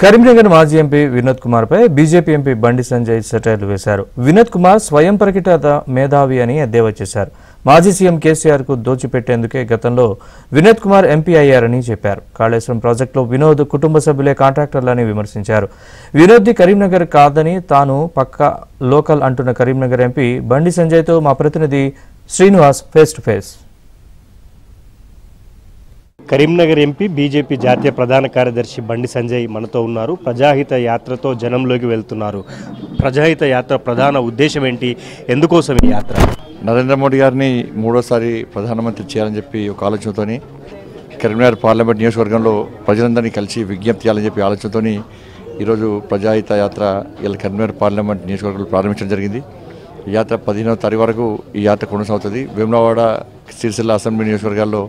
కరీంనగర్ మాజీ ఎంపీ వినోద్ కుమార్ పై BJP MP Bandi Sanjay సెటైర్లు వేశారు. వినోద్ కుమార్ స్వయం ప్రకటిత మేధావి అని ఎద్దేవా చేశారు. మాజీ సీఎం కేసీఆర్ కు దోచిపెట్టేందుకే గతంలో వినోద్ కుమార్ ఎంపీ అయ్యారని చెప్పారు. కాళేశ్వరం ప్రాజెక్టులో వినోద్ కుటుంబ సభ్యులే కాంట్రాక్టర్లని విమర్శించారు. వినోద్ది కరీంనగర్ కాదని తాను పక్కా లోకల్ అంటున్న కరీంనగర్ ఎంపీ బండి సంజయ్తో మా ప్రతినిధి Srinivas face to face. Karimnagar MP BJP జాతీయ ప్రధాన కార్యదర్శి బండి సంజయ్ మనతో ఉన్నారు. ప్రజాహిత యాత్రతో జనంలోకి వెళ్తున్నారు. ప్రజాహిత యాత్ర ప్రధాన ఉద్దేశం ఏంటి? ఎందుకోసం ఈ యాత్ర? నరేంద్ర మోడీ గారిని మూడోసారి ప్రధానమంత్రి చేయాలని చెప్పి ఒక ఆలోచనతో కరీంనగర్ పార్లమెంట్ నియోజకవర్గంలో ప్రజలందరినీ కలిసి విజ్ఞప్తి చేయాలని చెప్పి ఆలోచనతో ఈరోజు ప్రజాహిత యాత్ర ఇలా కరీంనగర్ పార్లమెంట్ నియోజకవర్గంలో ప్రారంభించడం జరిగింది. ఈ యాత్ర 15వ తారీఖు వరకు ఈ యాత్ర కొనసాగుతుంది. వేములవాడ, సిరిసిల్ల అసెంబ్లీ నియోజకవర్గాల్లో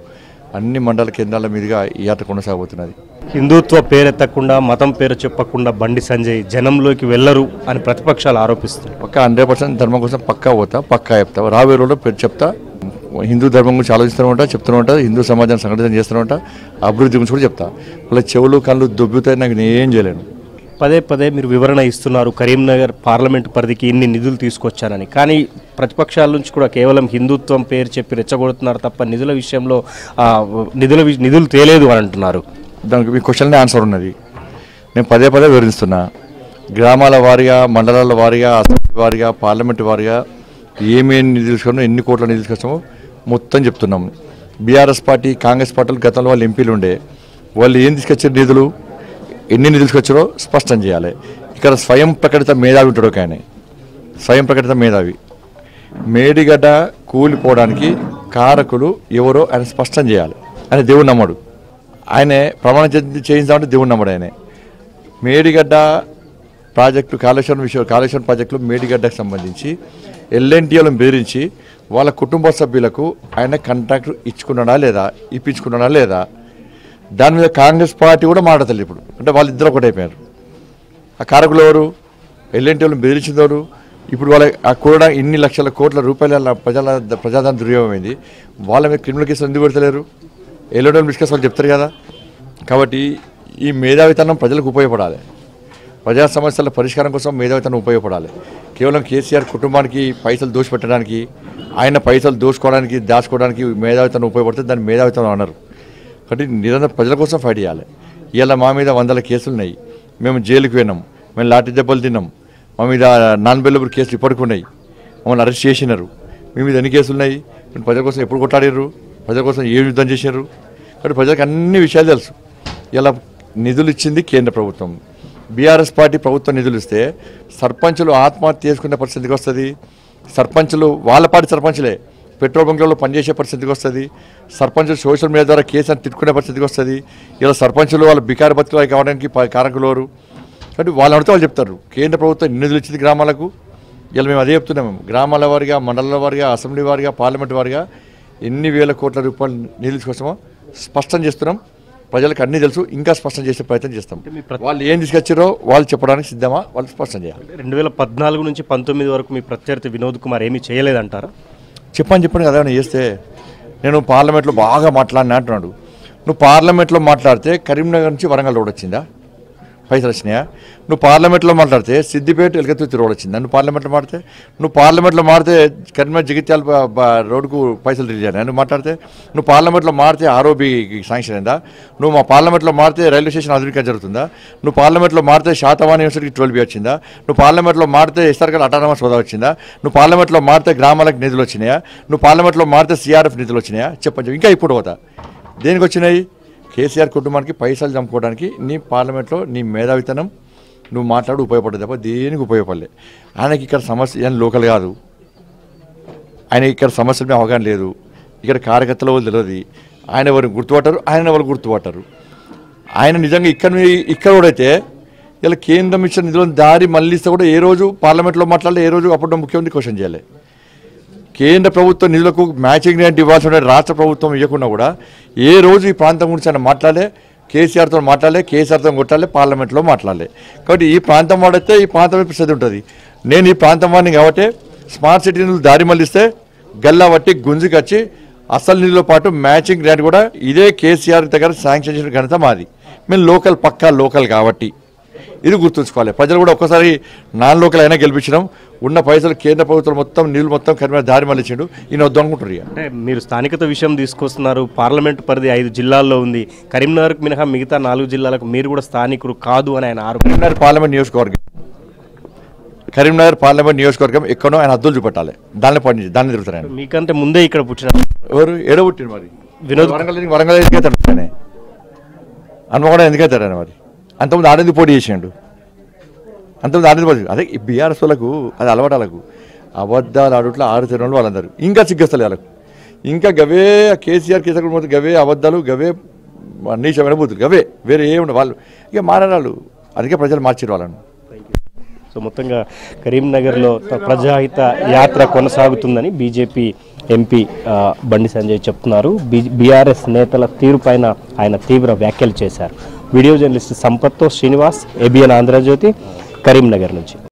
అన్ని మండల కేంద్రాల మీదుగా ఈ యాత్ర కొనసాగుతున్నది. హిందుత్వ పేరెత్తకుండా, మతం పేరు చెప్పకుండా బండి సంజయ్ జనంలోకి వెళ్లరు అని ప్రతిపక్షాలు ఆరోపిస్తున్నారు. పక్కా 100% ధర్మం కోసం పక్కా పోతా, పక్కా చెప్తా, రాబోయే రోజుల్లో పేరు చెప్తా. హిందూ ధర్మం గురించి ఆలోచిస్తూనే ఉంటా, చెప్తూనే ఉంటా, హిందూ సమాజాన్ని సంఘటన చేస్తూనే ఉంటా, అభివృద్ధి గురించి కూడా చెప్తా. వాళ్ళ చెవులు కళ్ళు దొబ్బుతాయి, నాకు నేనేం చేయలేను. పదే పదే మీరు వివరణ ఇస్తున్నారు కరీంనగర్ పార్లమెంటు పరిధికి ఇన్ని నిధులు తీసుకొచ్చానని. కానీ ప్రతిపక్షాల నుంచి కూడా కేవలం హిందుత్వం పేరు చెప్పి రెచ్చగొడుతున్నారు తప్ప నిధుల విషయంలో నిధులు తేలేదు అని అంటున్నారు. దానికి మీ క్వశ్చన్నే ఆన్సర్ ఉన్నది. నేను పదే పదే వివరిస్తున్నా. గ్రామాల వారీగా, మండలాల వారీగా, అసెంబ్లీ వారీగా, పార్లమెంటు వారీగా ఏమేమి నిధులు తీసుకున్నామో, ఎన్ని కోట్ల నిధులు తీసుకొచ్చామో మొత్తం చెప్తున్నాము. బీఆర్ఎస్ పార్టీ, కాంగ్రెస్ పార్టీలు గతంలో వాళ్ళు ఎంపీలు ఉండే, వాళ్ళు ఏం తీసుకొచ్చారు, నిధులు ఎన్ని నిధులు తీసుకొచ్చారో స్పష్టం చేయాలి. ఇక్కడ స్వయం ప్రకటిత మేధావి ఉంటాడు ఒక ఆయన, స్వయం ప్రకటిత మేధావి. మేడిగడ్డ కూలిపోవడానికి కారకులు ఎవరో ఆయన స్పష్టం చేయాలి. ఆయన దేవుడు నమ్మడు, ఆయనే ప్రమాణం చేయించామంటే దేవుడు నమ్మడు. ఆయనే మేడిగడ్డ ప్రాజెక్టు, కాళేశ్వరం ప్రాజెక్టులో మేడిగడ్డకు సంబంధించి ఎల్ఎన్టీలను బెదిరించి వాళ్ళ కుటుంబ సభ్యులకు ఆయన కాంట్రాక్ట్ ఇచ్చుకున్నాడా లేదా, ఇప్పించుకున్నాడా లేదా, దాని మీద కాంగ్రెస్ పార్టీ కూడా మాట్లాడతారు. ఇప్పుడు అంటే వాళ్ళిద్దరు ఒకటైపోయారు. ఆ కారకులు ఎవరు? ఎల్ఎన్టీ వాళ్ళని బెదిరించేవారు. ఇప్పుడు వాళ్ళ ఆ కూడా ఇన్ని లక్షల కోట్ల రూపాయల ప్రజాధనం దుర్యోగమైంది. వాళ్ళ మీద క్రిమినల్ కేసులు ఎందుకు పెడతలేరు? ఎల్ఎన్టీ వాళ్ళు మిస్కేస్ వాళ్ళు చెప్తారు కదా. కాబట్టి ఈ మేధావితనం ప్రజలకు ఉపయోగపడాలి. ప్రజా సమస్యల పరిష్కారం కోసం మేధావితనం ఉపయోగపడాలి. కేవలం కేసీఆర్ కుటుంబానికి పైసలు దోషపెట్టడానికి, ఆయన పైసలు దాచుకోవడానికి మేధావితనం ఉపయోగపడుతుంది. దాన్ని మేధావితనం అన్నారు. కాబట్టి నిరంతరం ప్రజల కోసం ఫైట్ చేయాలి. ఇలా మా మీద 100 కేసులు ఉన్నాయి. మేము జైలుకి పోయినాం, మేము లాఠీ దెబ్బలు తిన్నాం, మా మీద నాన్ బెయిలబుల్ కేసులు ఇప్పటికి ఉన్నాయి, మమ్మల్ని అరెస్ట్ చేసినారు. మీ మీద ఎన్ని కేసులు ఉన్నాయి? మీరు ప్రజల కోసం ఎప్పుడు కొట్టాడారు? ప్రజల కోసం ఏం యుద్ధం చేసినారు? కాబట్టి ప్రజలకు అన్ని విషయాలు తెలుసు. ఇలా నిధులు ఇచ్చింది కేంద్ర ప్రభుత్వం. బీఆర్ఎస్ పార్టీ ప్రభుత్వం నిధులు ఇస్తే సర్పంచులు ఆత్మహత్య చేసుకునే పరిస్థితికి వస్తుంది. సర్పంచులు వాళ్ళ పార్టీ సర్పంచులే పెట్రోల్ బంక్లలో పనిచేసే పరిస్థితికి వస్తుంది. సర్పంచులు సోషల్ మీడియా ద్వారా కేసుని తిట్టుకునే పరిస్థితికి వస్తుంది. ఇలా సర్పంచులు వాళ్ళ బికారి బతుకులు కావడానికి కారకులు ఎవరు? కాబట్టి వాళ్ళు అడిగితే వాళ్ళు చెప్తారు కేంద్ర ప్రభుత్వం నిధులు ఇచ్చింది గ్రామాలకు. ఇలా మేము అదే చెప్తున్నాము. గ్రామాల వారిగా, మండలాల వారిగా, అసెంబ్లీ వారిగా, పార్లమెంట్ వారిగా ఎన్ని వేల కోట్ల రూపాయలు నిధులు తీసుకొచ్చామో స్పష్టం చేస్తున్నాం. ప్రజలకు అన్నీ తెలుసు, ఇంకా స్పష్టం చేసే ప్రయత్నం చేస్తాం. వాళ్ళు ఏం తీసుకొచ్చారో వాళ్ళు చెప్పడానికి సిద్ధమా, వాళ్ళు స్పష్టం చేయాలి. 2014 నుంచి 19 వరకు మీ ప్రత్యర్థి వినోద్ కుమార్ ఏమీ చేయలేదంటారా? చెప్పాను కదా. నేను చేస్తే నేను పార్లమెంట్లో బాగా మాట్లాడినా అంటున్నాడు. నువ్వు పార్లమెంట్లో మాట్లాడితే కరీంనగర్ నుంచి వరంగల్ రోడ్ వచ్చిందా? పైసలు వచ్చినాయా? నువ్వు పార్లమెంట్లో మాట్లాడితే సిద్దిపేట ఎలకతుర్తి రోడ్ వచ్చిందా? నువ్వు పార్లమెంట్లో మాడితే కరీంనగర్ జగిత్యాల రోడ్డుకు పైసలు రిలీజ్ అయినా? నువ్వు మాట్లాడితే నువ్వు పార్లమెంట్లో మాడితే ఆర్ఓబి శాంక్షన్ అయిందా? నువ్వు మా పార్లమెంట్లో మాడితే రైల్వే స్టేషన్ ఆధునికీకరణ జరుగుతుందా? నువ్వు పార్లమెంట్లో మాడితే శాతవాహన యూనివర్సిటీకి 12B వచ్చిందా? నువ్వు పార్లమెంట్లో మాడితే ఎస్ఆర్కల్ అటానమస్ హోదా వచ్చిందా? నువ్వు పార్లమెంట్లో మాడితే గ్రామాలకు నిధులు వచ్చినాయా? నువ్వు పార్లమెంట్లో మాడితే సిఆర్ఎఫ్ నిధులు వచ్చినాయా? చెప్పండి. ఇంకా ఇప్పుడు పోతా దేనికి వచ్చినాయి? కేసీఆర్ కుటుంబానికి పైసలు చంపుకోవడానికి నీ పార్లమెంట్లో నీ మేధావితనం నువ్వు మాట్లాడు ఉపయోగపడదు తప్ప దేనికి ఉపయోగపడలే. ఆయనకి ఇక్కడ సమస్య ఏం లోకల్ కాదు, ఆయన ఇక్కడ సమస్యల మీద అవగాహన లేదు. ఇక్కడ కార్యకర్తల వాళ్ళు తెలియదు. ఆయన ఎవరు గుర్తుపట్టారు, ఆయన ఎవరు గుర్తుపట్టారు. ఆయన నిజంగా ఇక్కడ కూడా అయితే ఇలా కేంద్రం ఇచ్చిన నిధులను దారి మళ్ళీస్తే కూడా ఏ రోజు పార్లమెంట్లో మాట్లాడలే, ఏ రోజు అప్పుడు ముఖ్యమంత్రి క్వశ్చన్ చేయాలి. కేంద్ర ప్రభుత్వ నిధులకు మ్యాచింగ్ గ్రాంట్ ఇవ్వాల్సి ఉండే రాష్ట్ర ప్రభుత్వం ఇవ్వకుండా కూడా ఏ రోజు ఈ ప్రాంతం గురించి ఆయన మాట్లాడలే. కేసీఆర్తో మాట్లాడలే, కేసీఆర్తో కొట్టాలి, పార్లమెంట్లో మాట్లాడలే. కాబట్టి ఈ ప్రాంతం వాడితే ఈ ప్రాంతం ప్రసిద్ధి ఉంటుంది. నేను ఈ ప్రాంతం వాడిని కాబట్టి స్మార్ట్ సిటీ నిధులు దారి మళ్ళిస్తే గల్లా బట్టి గుంజుకొచ్చి అసలు నిధులతో పాటు మ్యాచింగ్ గ్రాంట్ కూడా ఇదే కేసీఆర్ దగ్గర శాంక్షన్ చేసిన ఘనత మాది. మేము లోకల్ పక్కా లోకల్ కాబట్టి ఇది గుర్తుంచుకోవాలి. ప్రజలు కూడా ఒక్కసారి నాన్ లోకల్ అయినా గెలిపించడం, ఉన్న పైసలు కేంద్ర ప్రభుత్వం మొత్తం నీళ్ళు మొత్తం కరీంనగర్ దారి మళ్ళించిండు, ఈయన వద్దు అనుకుంటారు. ఇక అంటే మీరు స్థానికత విషయం తీసుకొస్తున్నారు. పార్లమెంట్ పరిధి 5 జిల్లాల్లో ఉంది. కరీంనగర్కు మినహా మిగతా 4 జిల్లాలకు మీరు కూడా స్థానికులు కాదు అని ఆయన ఆరోపణ. కరీంనగర్ పార్లమెంట్ నియోజకవర్గం ఎక్కడో ఆయన హద్దులు చూపెట్టాలి, దాన్ని తిరుగుతారు ఆయన. మీకంటే ముందే ఇక్కడ పుట్టిన ఎవరు ఏడబుట్టిండు మరి వినోద్ వరంగల్ ఎందుకైతాడు ఆయన, హన్మకొండ ఎందుకైతాడు ఆయన మరి? అంతకుముందు ఆడేది పోటీ చేసిండు, అంతకుముందు ఆడేది పోటీ. అదే ఈ బీఆర్ఎస్ వాళ్ళకు అది అలవాటాలకు అబద్ధాలు ఆడుట్లో ఆడుతున్న వాళ్ళు వాళ్ళందరూ ఇంకా సిగ్గస్తలే వాళ్ళకు. ఇంకా గవే కేసీఆర్ పోతే గవే అబద్ధాలు, గవే నీచమైన బూతులు, గవే వేరే ఏముండవు వాళ్ళు. ఇక మారాళ్ళు, అందుకే ప్రజలు మార్చారు వాళ్ళను. సో మొత్తంగా కరీంనగర్లో ప్రజాహిత యాత్ర కొనసాగుతుందని బీజేపీ ఎంపీ బండి సంజయ్ చెప్తున్నారు. బీఆర్ఎస్ నేతల తీరుపైన ఆయన తీవ్ర వ్యాఖ్యలు చేశారు. వీడియో జర్నలిస్ట్ సంపత్తో శ్రీనివాస్, ఏబిఎన్ ఆంధ్రజ్యోతి, కరీంనగర్ నుంచి.